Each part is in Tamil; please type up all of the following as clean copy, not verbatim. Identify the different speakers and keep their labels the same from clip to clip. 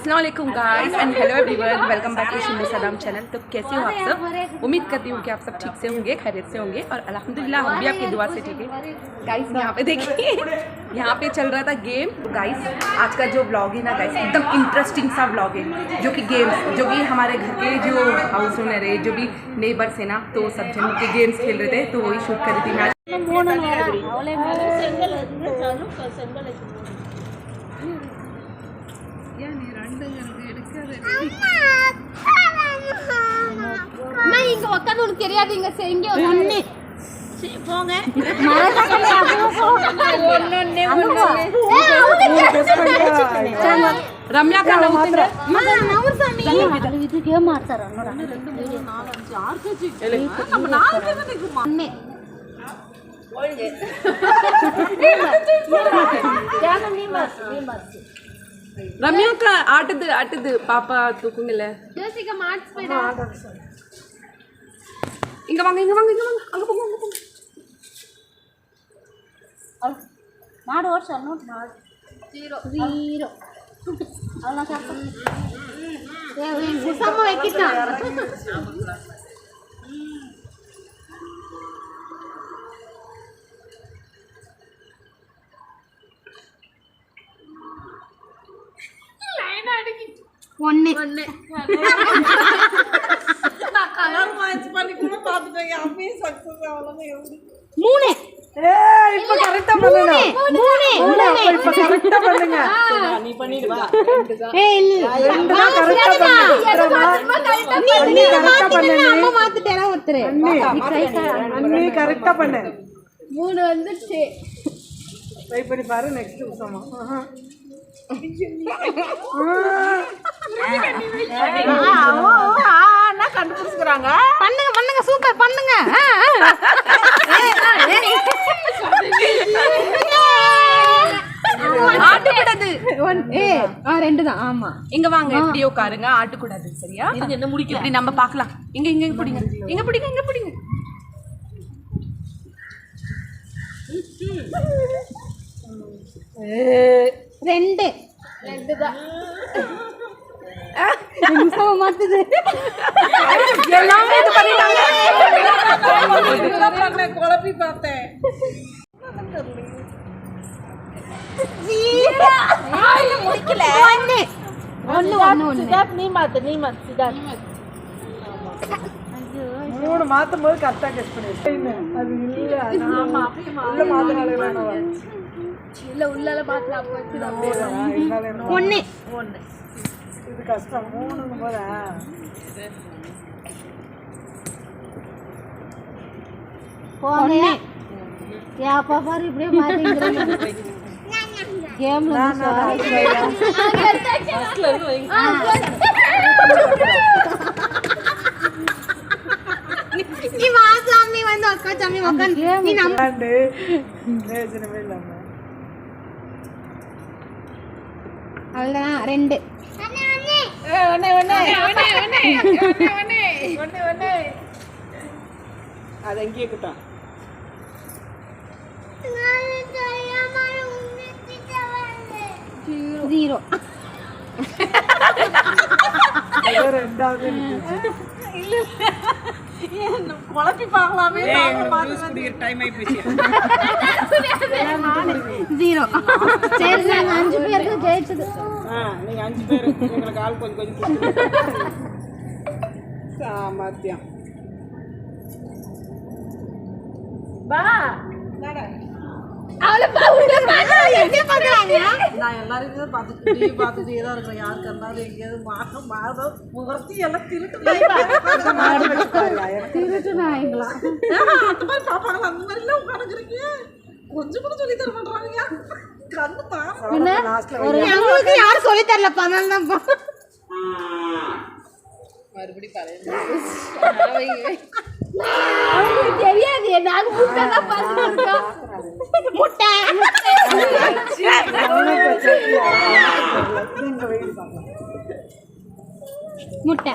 Speaker 1: अस्सलाम वालेकुम guys and hello everyone, welcome back to Shinde Saddam channel. तो कैसे हो आप सब? उम्मीद करती हूँ कि आप सब ठीक से होंगे, खैरियत से होंगे और अल्हम्दुलिल्लाह हम भी आपकी दुआ से ठीक है। गाइस यहाँ पे देखिए, यहाँ पे चल रहा था गेम। तो गाइस आज का जो ब्लॉग है ना गाइस, एकदम इंटरेस्टिंग सा ब्लॉग है, जो कि गेम्स, जो कि हमारे घर के जो हाउस ओनर है, जो भी नेबर्स है ना, तो सब जन के गेम्स खेल रहे थे, तो वही शूट कर रही थी मैं।
Speaker 2: நான் இங்க உட்கார்ந்து உனக்கு தெரியாது இங்க செங்க ஒண்ணே போங்க
Speaker 1: रम्या का नाम उतरे
Speaker 2: नवर सामी ಇದು ಗೇಮ್ ಮಾಡ್ತಾರ ನೋಡ 2 3 4 5 6 ಕೆಜಿ ನಮ್ಮ 4 ಕೆಜಿ ಮೊನ್ನೆ ಒಳ್ಳೆ ಜಾನ ನೀಮಸ್
Speaker 1: रम्या का ಆಟದ ಪಾಪ ತೂಕುಂಗಲ್ಲ
Speaker 2: ಜೋಸಿಗ ಮಾಡಿಸ್ಬೇಡ
Speaker 1: இங்க வாங்க அங்க போங்க
Speaker 2: ಮಾಡು ವರ್ಷ ನೋಟ್ ಮಾಡು 0 ಅವನ ಸಾಕು ಗುಸಮ್ಮ ಎಕ್ಕಿತ ಲೈನ್ ಅಡಿಗೆ ஒண்ணே நான் கலர் மேட்ச் பண்ணி கூட பாத்துட்டேன். அப்பவே சக்சஸ் ஆவலன்னு எப்படி 3
Speaker 1: இப்ப கரெக்ட்டா பண்ணுங்க
Speaker 2: 3
Speaker 1: இப்ப கரெக்ட்டா பண்ணுங்க
Speaker 3: நீ பண்ணிடு வா
Speaker 2: இல்ல கரெக்ட்டா பண்ணு நீ கரெக்ட்டா பண்ணு அம்மா மாத்திட்டேனா ஒருத்தரே
Speaker 1: நீ கரெக்ட்டா பண்ணு
Speaker 2: 3 வந்துச்சு
Speaker 1: ட்ரை பண்ணி பாரு நெக்ஸ்ட் உசமா
Speaker 3: நான் கண்டுபிடிச்சுக்கறாங்க.
Speaker 2: பண்ணுங்க சூப்பர் பண்ணுங்க
Speaker 1: ஆட்டக்கூடாது.
Speaker 2: ரெண்டு தான். ஆமா
Speaker 1: இங்க வாங்க, இப்படி உட்காருங்க. ஆட்டக்கூடாது சரியா?
Speaker 3: இது என்ன முடிக்கல.
Speaker 1: இப்படி நம்ம பார்க்கலாம். இங்க பிடிங்க. இங்க பிடிங்க.
Speaker 2: ரெண்டு தான். நிமிஷமா மாத்துது
Speaker 1: எல்லாமே இது பண்ணிட்டாங்க.
Speaker 3: குழப்பி பார்த்தேன்.
Speaker 2: முடிக்கல. ஒன்னு
Speaker 3: சிதார்த் நீ மாத்து சிதார்த்.
Speaker 1: 3 மாத்தும் போது கரெக்டா கெஸ் பண்ணிருக்கேன். அது இல்ல. ஆமா உள்ள மாத்துனால
Speaker 2: இல்ல உள்ளல மாத்தலாம். ஒன்னு
Speaker 1: இது கஷ்டம். 3ன்னு போற
Speaker 2: போங்க. யா பாப்பாரு இப்படியே மாத்திங்கறீங்க. கேம்ல நீ வா சாமி வந்து அக்கா சாமி உட்கார்ந்து நீ
Speaker 1: நம்பாண்டு நேஜனமே இல்ல.
Speaker 2: அவ்வளவுதான். 2
Speaker 1: அது எங்கே இருக்கட்டும்.
Speaker 2: ஜீரோ
Speaker 1: ரெண்டாவது
Speaker 3: குழப்பி பார்க்கலாமே.
Speaker 1: டைம் ஆயி போச்சு.
Speaker 2: 0 சரி நாங்க 5 பேருக்கு ஜெயிச்சது.
Speaker 1: நீங்க 5 பேர் உங்களுக்கு ஆள் கொஞ்சம் சாமர்த்தியம்.
Speaker 3: பா
Speaker 2: அவள பாவுல பாத்து என்ன பண்றாங்க?
Speaker 3: நான் எல்லாரையும் பார்த்துட்டே தான் இருக்கேன். யார் கண்டாலும் எங்கேயாவது மாதம் முகர்த்தி எல்லாம் திருட்டு
Speaker 2: நாய்ங்களா
Speaker 3: அந்த மாதிரி பாப்பாங்களா? அந்த மாதிரி எல்லாம் உட்காந்துக்கிறீங்க. கொஞ்சம் கூட சொல்லி தர மாட்டாங்க. கண்ணு தான்
Speaker 2: அவங்களுக்கு யாரும் சொல்லி தரல. பணம் தான்
Speaker 3: மறுபடி பழைய
Speaker 2: அவங்களுக்கு தெரியாது. நாங்க முட்டை தான் பார்த்துட்டு இருக்கோம். முட்டை முட்டை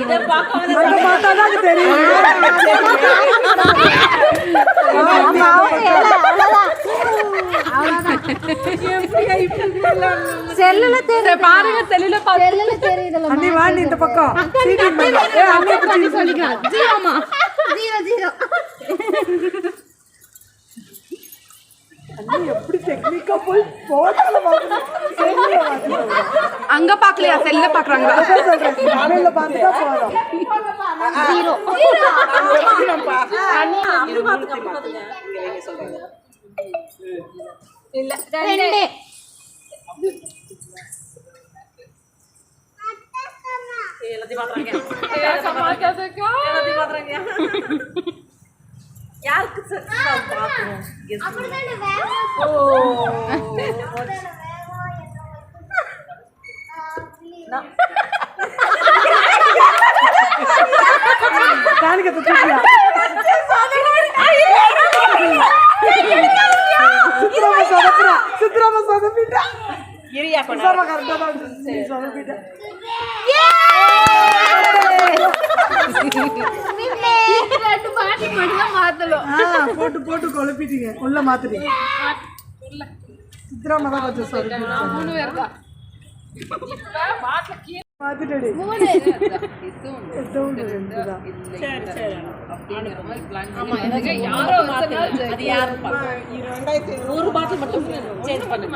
Speaker 3: இதை பார்க்க
Speaker 1: தெரியும்.
Speaker 2: அவ்வளவுதான் செல்லுல தெரியுது
Speaker 1: பாருங்க செல்லுல
Speaker 2: செல்லுல தெரியுதுல
Speaker 3: அண்ணி வாடி இந்த பக்கம்
Speaker 2: சொல்லிக்கலாம் ஜீரோமா ஜீரோ
Speaker 3: அண்ணி எப்படி டெக்னிக்கா போய் போட்டோல
Speaker 1: அங்க பாக்கலையா செல்ல பாக்குறாங்க
Speaker 3: காலையில பார்த்துட்டா போதும்
Speaker 2: ஜீரோ
Speaker 1: இல்ல
Speaker 2: ரெண்டு
Speaker 3: காணிக்க தூக்கியா சித்ராமா சொதப்பிட்டா சித்ராமா கரெக்டா தான் சொதப்பிட்டா போட்டு போட்டு குழப்பிட்டீங்க உள்ள மாத்துட்டீங்க சித்ராமா தான் கொஞ்சம் சொதப்பிட்டா மாத்திட்டடி
Speaker 1: ஒரு பாட்டில் மட்டும் சேஞ்ச் பண்ணு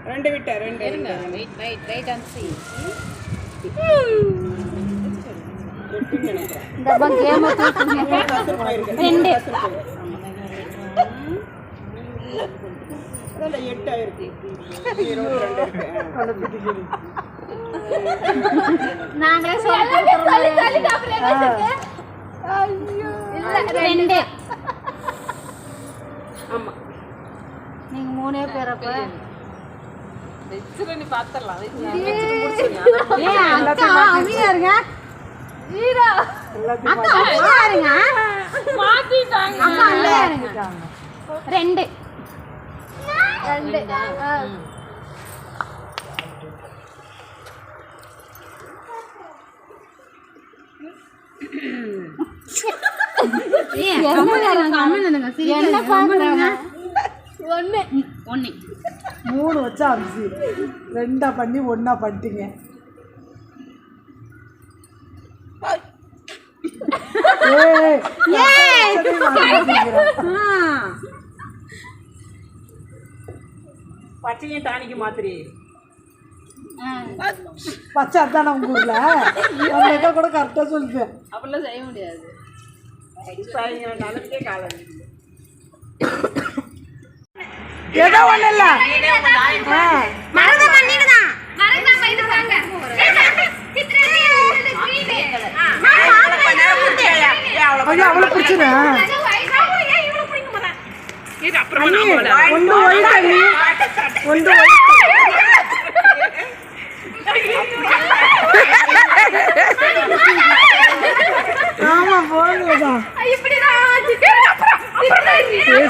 Speaker 1: ரெண்டு விட்ட ரெண்டு
Speaker 2: டப்பா கேம ரெண்டு நாங்க ரெண்டு
Speaker 1: ஆமா
Speaker 2: நீங்க மூணே பேரப்ப
Speaker 1: வெச்சுல நீ பாத்தறலாம்
Speaker 2: அக்கா அமைதியா இருங்க ஜீரோ அக்கா அமைதியா இருங்க
Speaker 1: மாத்திட்டாங்க
Speaker 2: அக்கா அமைதியா இருங்க ரெண்டு ரெண்டு என்ன பாக்குறாங்க ஒண்ணு ஒண்ணு
Speaker 3: மூணு வச்சா அரிசி ரெண்டா பண்ணி ஒண்ணா பண்ணிட்டீங்க
Speaker 1: பச்சையும் டானிக்கு மாத்திரி
Speaker 3: பச்சை அதான உங்க ஊர்ல அந்த கூட கரெக்டா சொல்லுவேன்
Speaker 1: அப்படிலாம் செய்ய முடியாது காலம்
Speaker 3: ஏதோ ஒண்ணு இல்ல
Speaker 2: மறந்து பண்ணிடுதான் மறந்து பண்ணிடுவாங்க
Speaker 3: ஐயா அவ்வளவு பிடிச்சதா ஒன்று ஒயிட் அண்ணி ஒன்று ஆமா போகுதா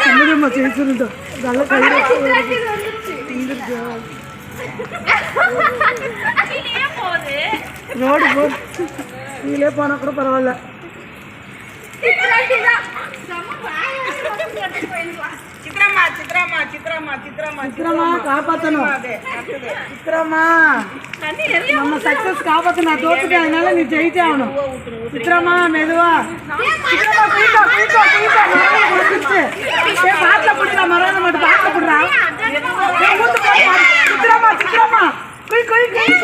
Speaker 3: சின்னதம்மா చేస్తుంటా நல்ல ரோடு போ நீங்களே போனா கூட பரவாயில்ல சித்ராமா காப்பாத்தணும் சித்ராமா நம்ம சக்சஸ் காப்பாத்த நான் தோத்துட்டேன் அதனால நீ ஜெயிச்சே ஆகணும் சித்ராமா மெதுவா பாட்டில போடுறா மரம் மட்டும் பாட்டில போடுறா சித்ராமா சித்ராமா குய் குய் குய்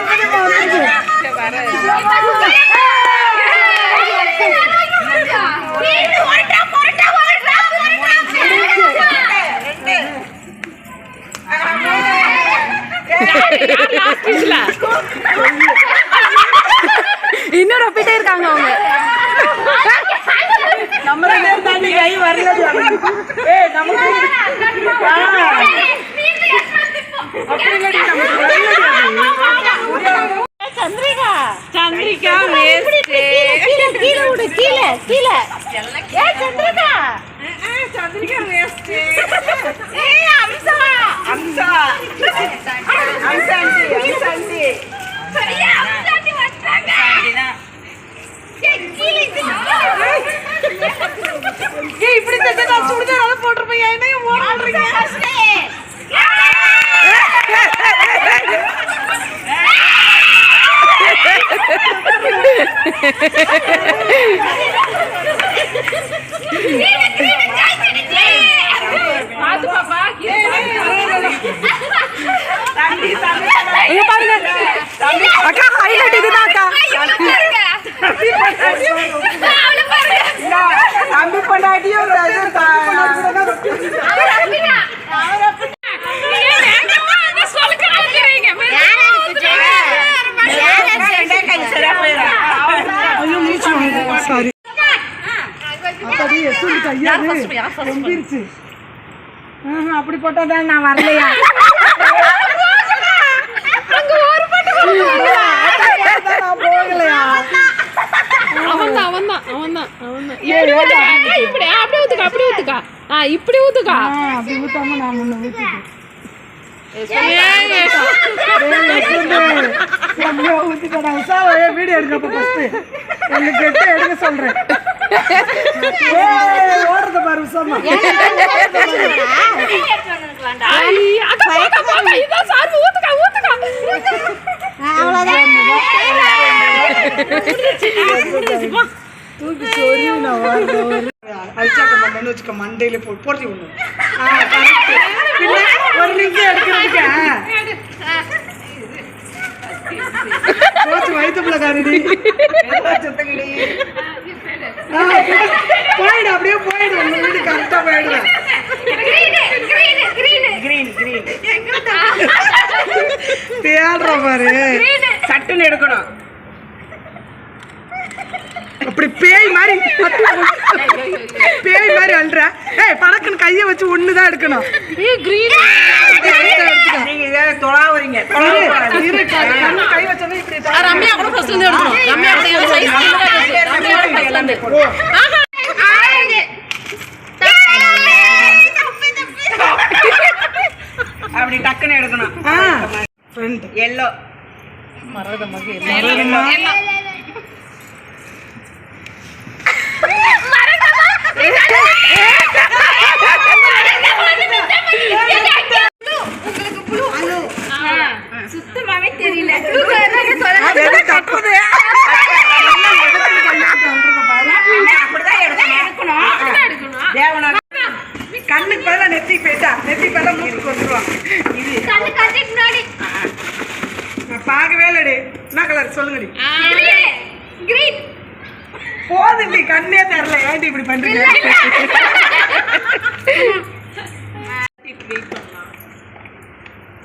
Speaker 1: இன்னொரு ஒப்பிட்டே இருக்காங்க அவங்க நம்ம தாண்டி கை வரல சந்திரிகா சந்திரிகா
Speaker 2: கீழே விடு கீழே கீழே
Speaker 1: சந்திரிகா சந்திரிகா வேஸ்ட் அம்சா அம்சா அம்சாண்டி சரியா அம்சாண்டி
Speaker 3: இப்படி தச்சு நான் சுடிதாரால போட்டுருப்பேன் என்னைய ஓடுறீங்க அக்கா ஹைலைட் இதுதான் அக்கா தம்பி பொண்டாட்டியும் சாரி அப்படி போட்டதான் நான் வரலையா போகலையா
Speaker 1: இப்படி ஊத்துக்கா
Speaker 3: அப்படி ஊத்தாம நான் முன்ன ஊத்திட்டேன் வீடியோ எடுக்கப்ப எனக்கு எடுக்க சொல்றேன் ஓடுறத பாரு உசாமா தூக்கி சொல்லி நான் அழிச்சாட்ட மண்டன்னு வச்சுக்க மண்டையில போட்டி ஒண்ணு ஒரு நிமிஷம் எடுக்கிறதுக்கு வயிற்றுல காரடி போயிடு அப்படியே போயிடு உங்க வீடு கரெக்டா போயிடுவேன் தேடுற பாரு சட்டுன்னு எடுக்கணும் அப்படி பேய் மாதிரி அல்ற ஏய் படக்குன்னு கையை வச்சு ஒண்ணுதான் எடுக்கணும் தொழாவீங்க கை வச்சோம் இப்படி ரம்யா கூட ஃபர்ஸ்ட்ல இருந்து எடுக்கணும் ரம்யா அப்படி டக்குன்னு எடுக்கணும் ஃப்ரண்ட் எல்லோ மரதமாக எல்லோ சுத்தமாவே தெரியல கண்ணுக்கு பதிலா நெத்தி போயிட்டா நெத்தி பதிலா மூக்கு வந்துருவான் இது பார்க்கவே இல்லடி என்ன கலர் சொல்லுங்கடி போதுடி கண்ணே தெரியல ஏன்டி இப்படி பண்றீங்க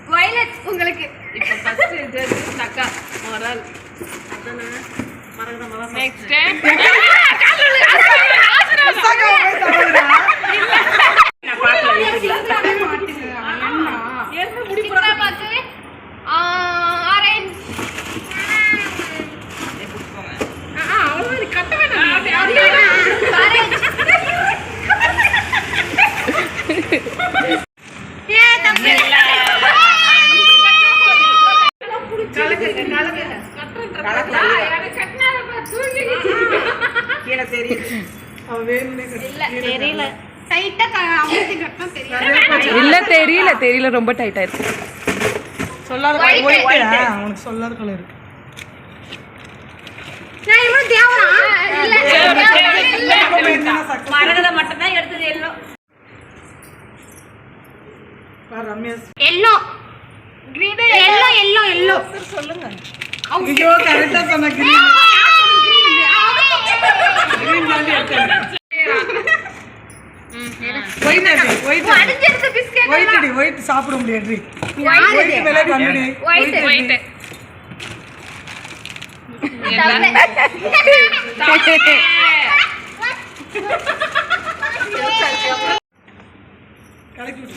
Speaker 2: வயலட் உங்களுக்கு இப்போ ஃபர்ஸ்ட் ஜட்ஜ் அக்கா மொரல் அதானே மரகத நெக்ஸ்ட் நான் பாக்கல என்ன முடி போறா பாக்கு ஆரஞ்சு அவ்வளவு கட்ட வேணாம் ஆரஞ்சு ஏ தம்பி
Speaker 1: தெரியல ரொம்ப டைட்டா இருக்கு
Speaker 3: சொல்லாத உனக்கு சொல்லாத கலர் இருக்கு
Speaker 2: மரகத மட்டும் தான் எடுத்தது yellow
Speaker 3: yellow
Speaker 2: green yellow yellow yellow
Speaker 3: சொல்லுங்க ஐயோ கரெக்ட்டா சொன்ன கிரீன் கிரீன் தாண்டி எடுத்தேன் ஒயிட் ஒயிட்
Speaker 2: அடிச்சிருக்க பிஸ்கட்
Speaker 3: ஒயிட் டி ஒயிட் சாப்பிட முடியாது ஒயிட் மேல கண்ணுடி
Speaker 2: ஒயிட் ஒயிட்
Speaker 3: கலக்கி விடு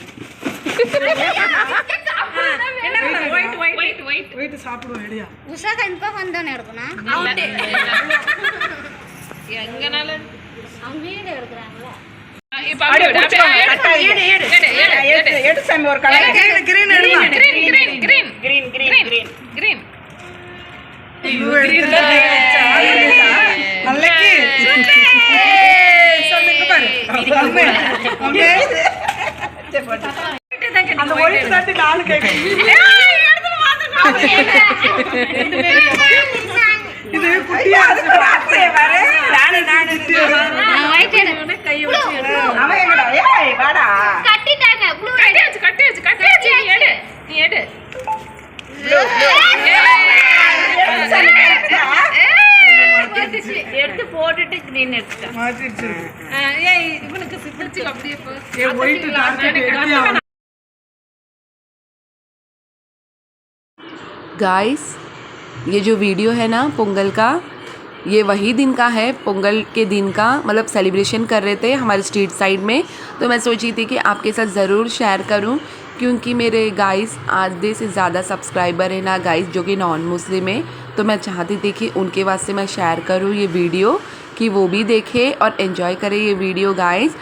Speaker 2: ஒயிட் ஒயிட் ஒயிட்
Speaker 3: ஒயிட் சாப்பிடுவோம் ரெடியா
Speaker 2: உஷா கண்டிப்பா வந்தானே எடுக்கணும் அவுட் எங்கனால அவங்க வீடியோ எடுக்கறாங்களா இப்ப
Speaker 3: எடு சாமி ஒரு கலர் கிரீன் எடுங்க
Speaker 2: கிரீன்
Speaker 3: அந்த ஒயிட் தாண்டி 4 கேக்கு இது குட்டியா இருக்கு பாத்தே பாரு நானு
Speaker 2: ஒயிட் எடு
Speaker 1: கை வச்சு எடு
Speaker 3: அவன் எங்கடா ஏய் வாடா
Speaker 2: கட்டிட்டாங்க ப்ளூ
Speaker 1: கட்டி வச்சு நீ எடு எடுத்து போட்டுட்டு கிரீன் எடுத்துட்டேன்
Speaker 3: மாத்திடுச்சு
Speaker 1: ஏய் இவனுக்கு சிப்பிச்சு அப்படியே
Speaker 3: ஏ ஒயிட் டார்க்
Speaker 1: गाइस ये जो वीडियो है ना पोंगल का, ये वही दिन का है, पोंगल के दिन का मतलब सेलिब्रेशन कर रहे थे हमारे स्ट्रीट साइड में। तो मैं सोची थी कि आपके साथ ज़रूर शेयर करूं क्योंकि मेरे गाइस आधे से ज़्यादा सब्सक्राइबर है ना गाइस जो कि नॉन मुस्लिम है। तो मैं चाहती थी कि उनके वास्ते मैं शेयर करूं ये वीडियो कि वो भी देखें और एंजॉय करें ये वीडियो गाइस।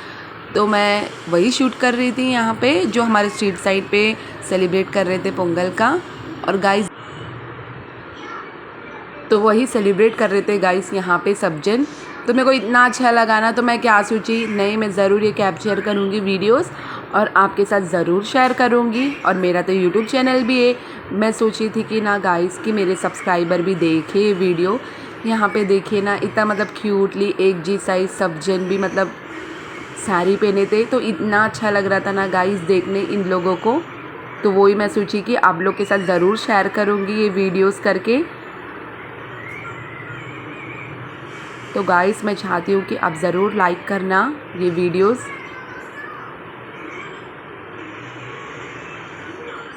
Speaker 1: तो मैं वही शूट कर रही थी यहाँ पे जो हमारे स्ट्रीट साइड पे सेलिब्रेट कर रहे थे पोंगल का। और गाइस तो वही सेलिब्रेट कर रहे थे गाइस यहाँ पे सब जन। तो मेरे को इतना अच्छा लगा ना, तो मैं क्या सोची नहीं मैं ज़रूर ये कैप्चर करूँगी वीडियोस और आपके साथ ज़रूर शेयर करूँगी। और मेरा तो यूट्यूब चैनल भी है, मैं सोची थी कि ना गाइस कि मेरे सब्सक्राइबर भी देखे ये वीडियो। यहाँ पे देखिए ना इतना मतलब क्यूटली एक जी साइज सब जन भी मतलब साड़ी पहने थे, तो इतना अच्छा लग रहा था ना गाइस देखने इन लोगों को। तो वही मैं सोची कि आप लोग के साथ ज़रूर शेयर करूँगी ये वीडियोस करके। तो गाइस मैं चाहती हूँ कि आप ज़रूर लाइक करना ये वीडियोस।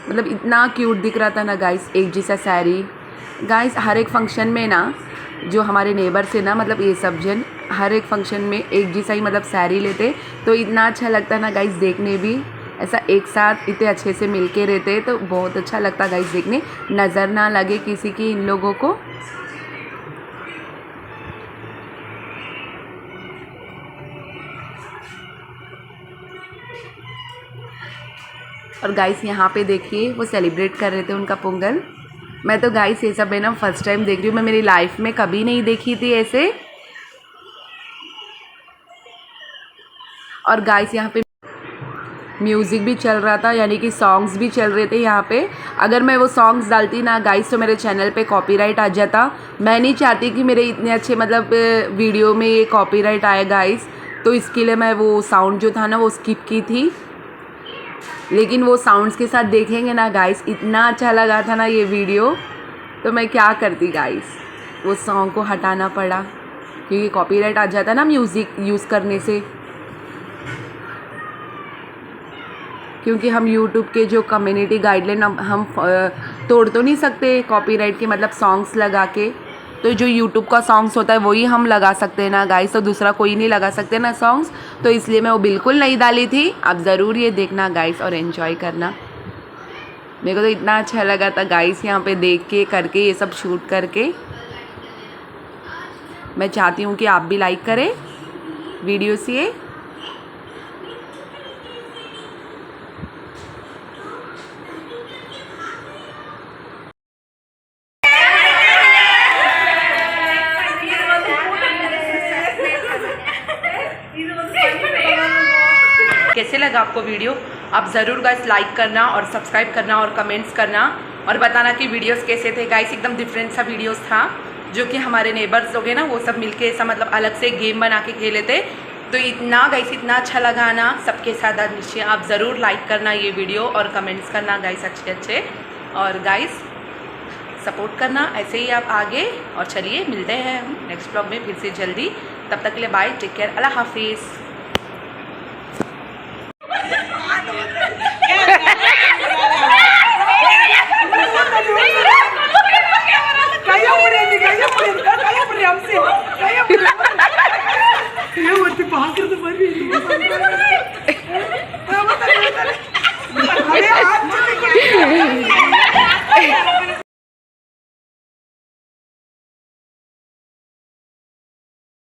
Speaker 1: मतलब इतना क्यूट दिख रहा था ना गाइस एक जैसा साड़ी। गाइस हर एक फंक्शन में ना जो हमारे नेबर से ना मतलब ये सब जन हर एक फंक्शन में एक जैसा ही मतलब साड़ी लेते, तो इतना अच्छा लगता ना गाइस देखने भी। ऐसा एक साथ इतने अच्छे से मिलके रहते तो बहुत अच्छा लगता गाइस देखने, नज़र ना लगे किसी की इन लोगों को। और गाइस यहाँ पे देखिए वो सेलिब्रेट कर रहे थे उनका पोंगल। मैं तो गाइस ये सब है ना फर्स्ट टाइम देख रही हूँ, मैं मेरी लाइफ में कभी नहीं देखी थी ऐसे। और गाइस यहाँ पे म्यूज़िक भी चल रहा था, यानी कि सॉन्ग्स भी चल रहे थे यहाँ पे। अगर मैं वो सॉन्ग्स डालती ना गाइस तो मेरे चैनल पे कॉपीराइट आ जाता। मैं नहीं चाहती कि मेरे इतने अच्छे मतलब वीडियो में ये कॉपीराइट आए गाइस, तो इसके लिए मैं वो साउंड जो था ना वो स्किप की थी। लेकिन वो साउंड्स के साथ देखेंगे ना गाइस इतना अच्छा लगा था ना ये वीडियो, तो मैं क्या करती गाइस वो सॉन्ग को हटाना पड़ा क्योंकि कॉपीराइट आ जाता ना म्यूज़िक यूज़ करने से। क्योंकि हम यूट्यूब के जो कम्युनिटी गाइडलाइन हम तोड़ तो नहीं सकते कॉपीराइट के मतलब सॉन्ग्स लगा के। तो जो यूट्यूब का सॉन्ग्स होता है वही हम लगा सकते हैं ना गाइस, तो दूसरा कोई नहीं लगा सकते ना सॉन्ग्स। तो इसलिए मैं वो बिल्कुल नहीं डाली थी। आप ज़रूर ये देखना गाइस और एंजॉय करना। मेरे को तो इतना अच्छा लगा था गाइस यहाँ पे देख के करके ये सब शूट करके। मैं चाहती हूँ कि आप भी लाइक करें वीडियोस ये। कैसे लगा आपको वीडियो? आप ज़रूर गाइस लाइक करना और सब्सक्राइब करना और कमेंट्स करना और बताना कि वीडियोस कैसे थे गाइस। एकदम डिफरेंट सा वीडियोस था जो कि हमारे नेबर्स लोग हैं ना वो सब मिलके ऐसा मतलब अलग से गेम बना के खेले थे। तो इतना गाइस इतना अच्छा लगा ना सबके साथ। आज नीचे आप ज़रूर लाइक करना ये वीडियो और कमेंट्स करना गाइस अच्छे अच्छे, और गाइस सपोर्ट करना ऐसे ही आप आगे। और चलिए मिलते हैं हम नेक्स्ट ब्लॉग में फिर से जल्दी। तब तक के लिए बाय, टेक केयर, अल्लाह हाफिज़।
Speaker 3: பாக்குறது மாதிரி